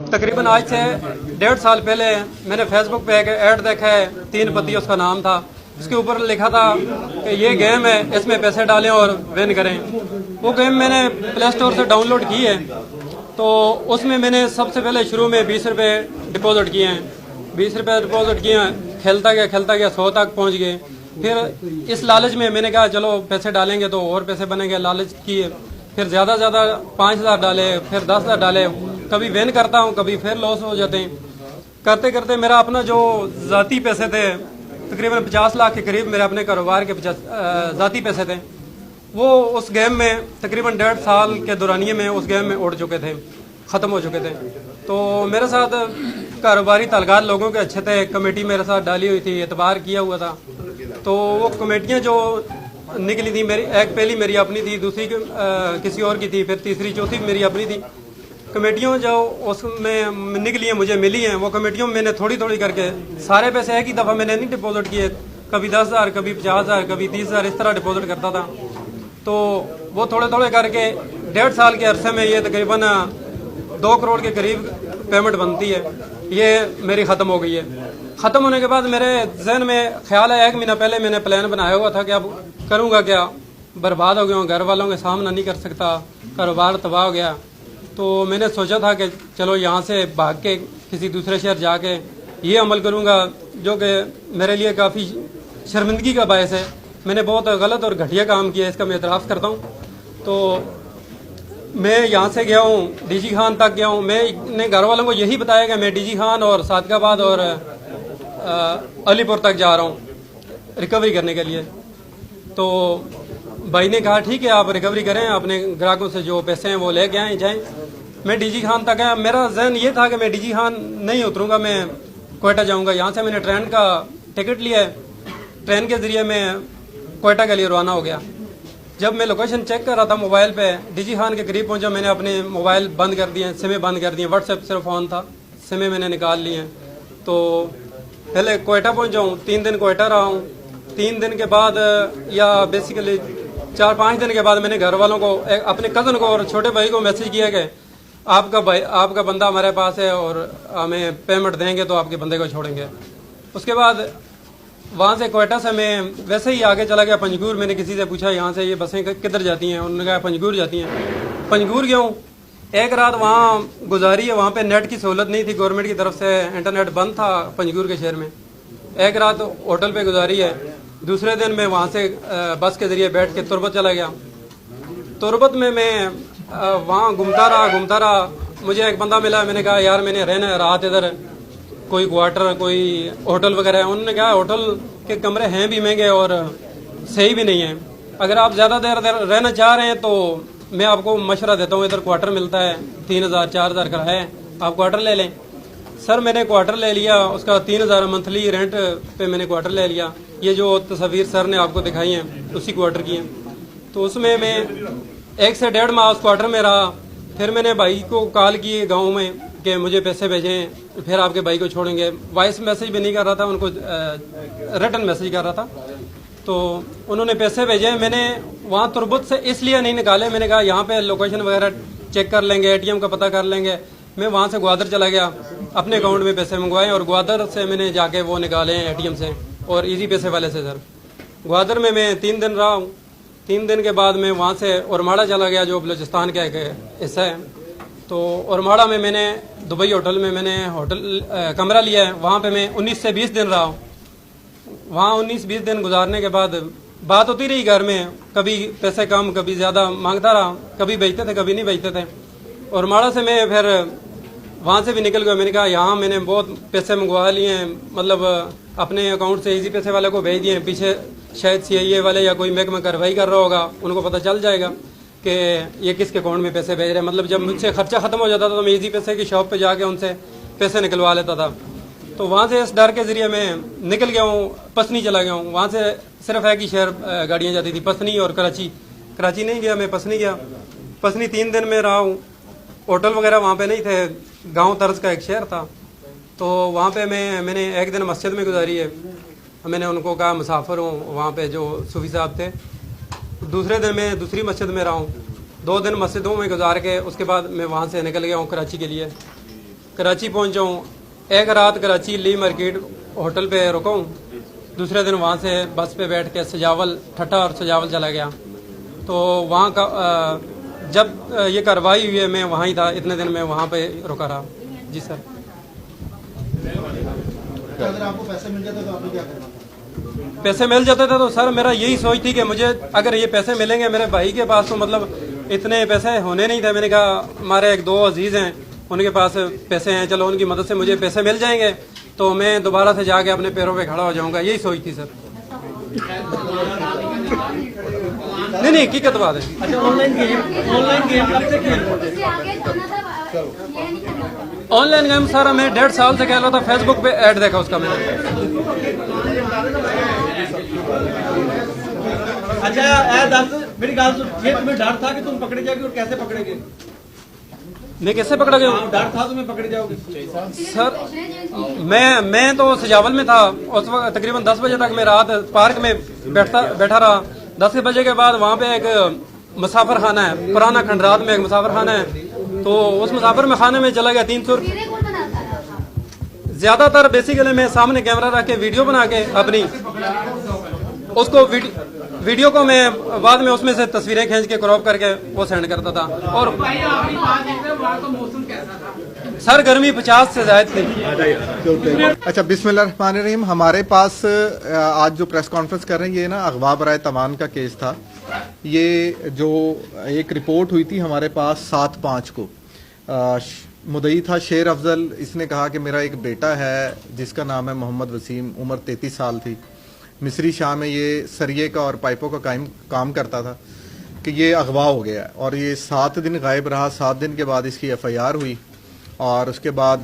तकरीबन आज से 1.5 साल पहले मैंने फेसबुक पे एक ऐड देखा है, 3 पत्ती उसका नाम था। इसके ऊपर लिखा था कि ये गेम है, इसमें पैसे डालें और विन करें। वो गेम मैंने प्ले स्टोर से डाउनलोड की है, तो उसमें मैंने सबसे पहले शुरू में 20 रुपये डिपॉजिट किए हैं। 20 रुपये डिपॉजिट किए हैं, खेलता गया 100 तक पहुँच गए। फिर इस लालच में मैंने कहा चलो पैसे डालेंगे तो और पैसे बनेंगे, लालच किए। फिर ज़्यादा 5,000 डाले, फिर 10,000 डाले। कभी विन करता हूँ, कभी फिर लॉस हो जाते हैं। करते करते मेरा अपना जो ज़ाती पैसे थे, तकरीबन 50 लाख के करीब मेरे अपने कारोबार के ज़ाती पैसे थे, वो उस गेम में तकरीबन 1.5 साल के दौरानिए में उस गेम में उड़ चुके थे, ख़त्म हो चुके थे। तो मेरे साथ कारोबारी ताल्लुकात लोगों के अच्छे थे, कमेटी मेरे साथ डाली हुई थी, एतबार किया हुआ था। तो वो कमेटियाँ जो निकली थी, मेरी एक पहली मेरी अपनी थी, दूसरी किसी और की थी, फिर तीसरी चौथी मेरी अपनी थी। कमेटियों जो उसमें निकली हैं, मुझे मिली हैं, वो कमेटियों में मैंने थोड़ी थोड़ी करके सारे पैसे एक ही दफ़ा मैंने नहीं डिपॉजिट किए। कभी 10,000, कभी 50,000, कभी 30,000, इस तरह डिपॉजिट करता था। तो वो थोड़े थोड़े करके 1.5 साल के अरसे में ये तकरीबन 2 करोड़ के करीब पेमेंट बनती है, ये मेरी ख़त्म हो गई है। ख़त्म होने के बाद मेरे जहन में ख्याल आया, 1 महीना पहले मैंने प्लान बनाया हुआ था कि अब करूँगा क्या, बर्बाद हो गया हूँ, घर वालों के सामना नहीं कर सकता, कारोबार तबाह हो गया। तो मैंने सोचा था कि चलो यहाँ से भाग के किसी दूसरे शहर जाके ये अमल करूँगा, जो कि मेरे लिए काफ़ी शर्मिंदगी का बायस है। मैंने बहुत गलत और घटिया काम किया, इसका मैं एतराफ़ करता हूँ। तो मैं यहाँ से गया हूँ, डीजी खान तक गया हूँ। मैंने घर वालों को यही बताया कि मैं डीजी खान और सादकाबाद और अलीपुर तक जा रहा हूँ रिकवरी करने के लिए। तो भाई ने कहा ठीक है, आप रिकवरी करें, अपने ग्राहकों से जो पैसे हैं वो लेके आए जाएँ। मैं डीजी खान तक आया। मेरा जहन ये था कि मैं डीजी खान नहीं उतरूँगा, मैं कोयटा जाऊँगा। यहाँ से मैंने ट्रेन का टिकट लिया है, ट्रेन के ज़रिए मैं कोयटा के लिए रवाना हो गया। जब मैं लोकेशन चेक कर रहा था मोबाइल पे, डीजी खान के करीब पहुंचा, मैंने अपने मोबाइल बंद कर दिए, सिमें बंद कर दिए, व्हाट्सएप सिर्फ ऑन था, सिमें मैंने निकाल लिए। तो पहले कोयटा पहुंचा हूँ, 3 दिन कोयटा रहा हूँ। 3 दिन के बाद या बेसिकली 4-5 दिन के बाद मैंने घर वालों को, अपने कज़न को और छोटे भाई को मैसेज किया कि आपका बंदा हमारे पास है और हमें पेमेंट देंगे तो आपके बंदे को छोड़ेंगे। उसके बाद वहाँ से कोयटा से मैं वैसे ही आगे चला गया पंजगुर। मैंने किसी से पूछा यहाँ से ये बसें किधर जाती हैं, उन्होंने कहा पंजगुर जाती हैं। पंजगुर गया हूँ, एक रात वहाँ गुजारी है। वहाँ पे नेट की सहूलत नहीं थी, गवर्नमेंट की तरफ से इंटरनेट बंद था पंजगुर के शहर में। एक रात होटल पे गुजारी है। दूसरे दिन मैं वहाँ से बस के ज़रिए बैठ के तुरबत चला गया। तुरबत में मैं वहाँ घूमता रहा। मुझे एक बंदा मिला, मैंने कहा यार मैंने रहना रात इधर, कोई क्वार्टर, कोई होटल वगैरह है। उन्होंने कहा होटल के कमरे हैं भी महंगे और सही भी नहीं है। अगर आप ज़्यादा देर रहना चाह रहे हैं तो मैं आपको मशवरा देता हूँ, इधर क्वार्टर मिलता है, 3,000-4,000 किराया है, आप क्वार्टर ले लें। सर मैंने क्वार्टर ले लिया, उसका 3,000 मंथली रेंट पे मैंने क्वार्टर ले लिया। ये जो तस्वीर सर ने आपको दिखाई हैं उसी क्वार्टर की हैं। तो उसमें मैं 1 से 1.5 माह उस क्वार्टर में रहा। फिर मैंने भाई को कॉल की गाँव में कि मुझे पैसे भेजें, फिर आपके भाई को छोड़ेंगे। वॉइस मैसेज भी नहीं कर रहा था, उनको रिटर्न मैसेज कर रहा था। तो उन्होंने पैसे भेजे। मैंने वहाँ तुरबत से इसलिए नहीं निकाले, मैंने कहा यहाँ पे लोकेशन वगैरह चेक कर लेंगे, एटीएम का पता कर लेंगे। मैं वहाँ से ग्वादर चला गया, अपने अकाउंट में पैसे मंगवाए और ग्वादर से मैंने जाके वो निकाले हैं एटीएम से और इजी पैसे वाले से। सर ग्वादर में मैं 3 दिन रहा हूँ। 3 दिन के बाद मैं वहाँ से औरमाड़ा चला गया, जो बलूचिस्तान का एक हिस्सा है। तो औरमाड़ा में मैंने दुबई होटल में मैंने कमरा लिया है। वहाँ पे मैं 19 से 20 दिन रहा हूँ। वहाँ 19-20 दिन गुजारने के बाद बात होती रही घर में, कभी पैसे कम कभी ज़्यादा मांगता रहा, कभी बेचते थे कभी नहीं बेचते थे। औरमाड़ा से मैं फिर वहाँ से भी निकल गया। मैंने कहा यहाँ मैंने बहुत पैसे मंगवा लिए हैं, मतलब अपने अकाउंट से इजी पैसे वाले को भेज दिए हैं। पीछे शायद CIA वाले या कोई महकमा कार्रवाई कर रहा होगा, उनको पता चल जाएगा कि ये किसके अकाउंट में पैसे भेज रहे हैं। मतलब जब मुझसे खर्चा ख़त्म हो जाता था तो मैं इजी पैसे की शॉप पे जाके उनसे पैसे निकलवा लेता था। तो वहाँ से इस डर के ज़रिए मैं निकल गया हूँ, पसनी चला गया हूँ। वहाँ से सिर्फ एक ही शहर गाड़ियाँ जाती थी, पसनी और कराची। कराची नहीं गया मैं, पसनी गया। पसनी 3 दिन में रहा हूँ। होटल वगैरह वहाँ पे नहीं थे, गांव तर्ज का एक शहर था। तो वहाँ पे मैंने एक दिन मस्जिद में गुजारी है। मैंने उनको कहा मुसाफिर हूँ, वहाँ पे जो सूफी साहब थे। दूसरे दिन मैं दूसरी मस्जिद में रहा हूँ। 2 दिन मस्जिदों में गुजार के उसके बाद मैं वहाँ से निकल गया हूँ कराची के लिए। कराची पहुंचा हूँ। एक रात कराची ली मार्केट होटल पे रुका हूँ, दूसरे दिन वहाँ से बस पे बैठ के सजावल, ठट्टा और सजावल चला गया। तो वहाँ का जब ये कार्रवाई हुई है मैं वहाँ ही था, इतने दिन में वहाँ पे रुका रहा। जी सर। अगर आपको पैसे मिल जाते तो आपने क्या करना था? पैसे मिल जाते थे तो सर मेरा यही सोच थी कि मुझे अगर ये पैसे मिलेंगे, मेरे भाई के पास तो मतलब इतने पैसे होने नहीं थे। मैंने कहा हमारे एक दो अजीज हैं, उनके पास पैसे हैं, चलो उनकी मदद से मुझे पैसे मिल जाएंगे तो मैं दोबारा से जाके अपने पैरों पे खड़ा हो जाऊंगा, यही सोच थी सर। नहीं हकीकत बात है। अच्छा, ऑनलाइन गेम कब से खेल रहे थे? ऑनलाइन गेम सर मैं 1.5 साल से खेल रहा था, फेसबुक पे ऐड देखा उसका मैंने। अच्छा दस मेरी गाल सुन, ये तुम्हें डर था कि तुम पकड़े जाओगे और कैसे पकड़ेगे? मैं कैसे पकड़ा गया? डर था तुम्हें पकड़े जाओगे? सर मैं तो सजावल में था उस वक्त, तकरीबन 10 बजे तक मैं रात पार्क में बैठा रहा। 10 बजे के बाद वहाँ पे एक मुसाफिर खाना है, पुराना खंडरात में एक मुसाफिर खाना है, तो उस मुसाफिर में खाने में चला गया। 300 ज्यादातर बेसिकली मैं सामने कैमरा रख के वीडियो बना के अपनी उसको वीडियो को मैं बाद में उसमें से तस्वीरें खींच के क्रॉप करके वो सेंड करता था। और सर गर्मी 50 से ज्यादा थी। अच्छा, बिस्मिल्लाहिर्रहमानिर्रहीम। हमारे पास आज जो प्रेस कॉन्फ्रेंस कर रहे हैं ये ना अगवा बराए तमान का केस था। ये जो एक रिपोर्ट हुई थी हमारे पास 7/5 को, मुदई था शेर अफजल। इसने कहा कि मेरा एक बेटा है जिसका नाम है मोहम्मद वसीम, उम्र 33 साल थी, मिस्री शाह में ये सरिये का और पाइपों का काम करता था, कि ये अगवा हो गया और ये 7 दिन गायब रहा। 7 दिन के बाद इसकी FIR हुई और उसके बाद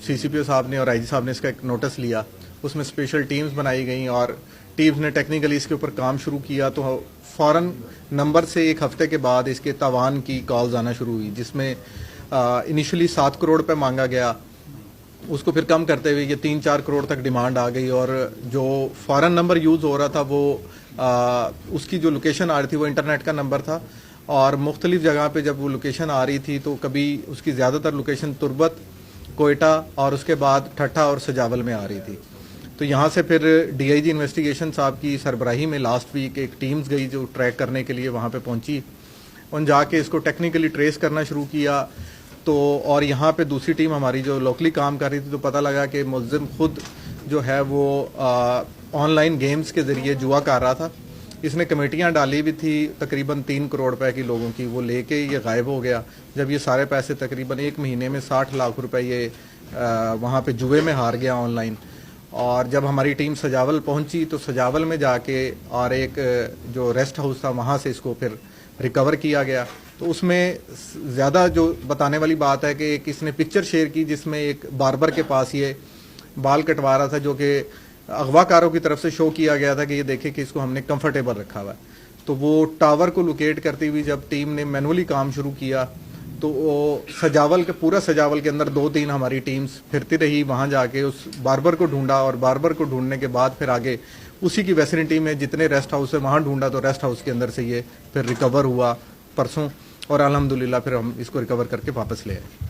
CCPO साहब ने और IG साहब ने इसका एक नोटिस लिया। उसमें स्पेशल टीम्स बनाई गई और टीम्स ने टेक्निकली इसके ऊपर काम शुरू किया। तो फ़ौरन नंबर से 1 हफ्ते के बाद इसके तावान की कॉल्स आना शुरू हुई, जिसमें इनिशियली 7 करोड़ रुपए मांगा गया। उसको फिर कम करते हुए ये 3-4 करोड़ तक डिमांड आ गई और जो फॉरेन नंबर यूज़ हो रहा था वो उसकी जो लोकेशन आ रही थी वो इंटरनेट का नंबर था और मुख्तलिफ जगह पे जब वो लोकेशन आ रही थी तो कभी उसकी ज़्यादातर लोकेशन तुर्बत, कोयटा और उसके बाद ठट्ठा और सजावल में आ रही थी। तो यहाँ से फिर DIG इन्वेस्टिगेशन साहब की सरबराही में लास्ट वीक एक टीम्स गई जो ट्रैक करने के लिए वहाँ पे पहुँची। उन जाके इसको टेक्निकली ट्रेस करना शुरू किया। तो और यहाँ पे दूसरी टीम हमारी जो लोकली काम कर रही थी, तो पता लगा कि मुलजिम खुद जो है वो ऑनलाइन गेम्स के ज़रिए जुआ कर रहा था। इसने कमेटियाँ डाली भी थी तकरीबन 3 करोड़ रुपए की लोगों की, वो लेके ये गायब हो गया। जब ये सारे पैसे तकरीबन 1 महीने में 60 लाख रुपए ये वहाँ पे जुए में हार गया ऑनलाइन। और जब हमारी टीम सजावल पहुंची तो सजावल में जाके और एक जो रेस्ट हाउस था वहाँ से इसको फिर रिकवर किया गया। तो उसमें ज़्यादा जो बताने वाली बात है कि एक इसने पिक्चर शेयर की जिसमें एक बार्बर के पास ये बाल कटवा रहा था, जो कि अगवाकारों की तरफ से शो किया गया था कि ये देखे कि इसको हमने कंफर्टेबल रखा हुआ है। तो वो टावर को लोकेट करती हुई जब टीम ने मैनुअली काम शुरू किया तो वो सजावल के पूरा सजावल के अंदर 2-3 हमारी टीम्स फिरती रही, वहाँ जाके उस बार्बर को ढूंढा और बार्बर को ढूंढने के बाद फिर आगे उसी की वेसिनिटी में जितने रेस्ट हाउस है वहाँ ढूंढा तो रेस्ट हाउस के अंदर से ये फिर रिकवर हुआ परसों और अल्हम्दुलिल्लाह फिर हम इसको रिकवर करके वापस ले आए।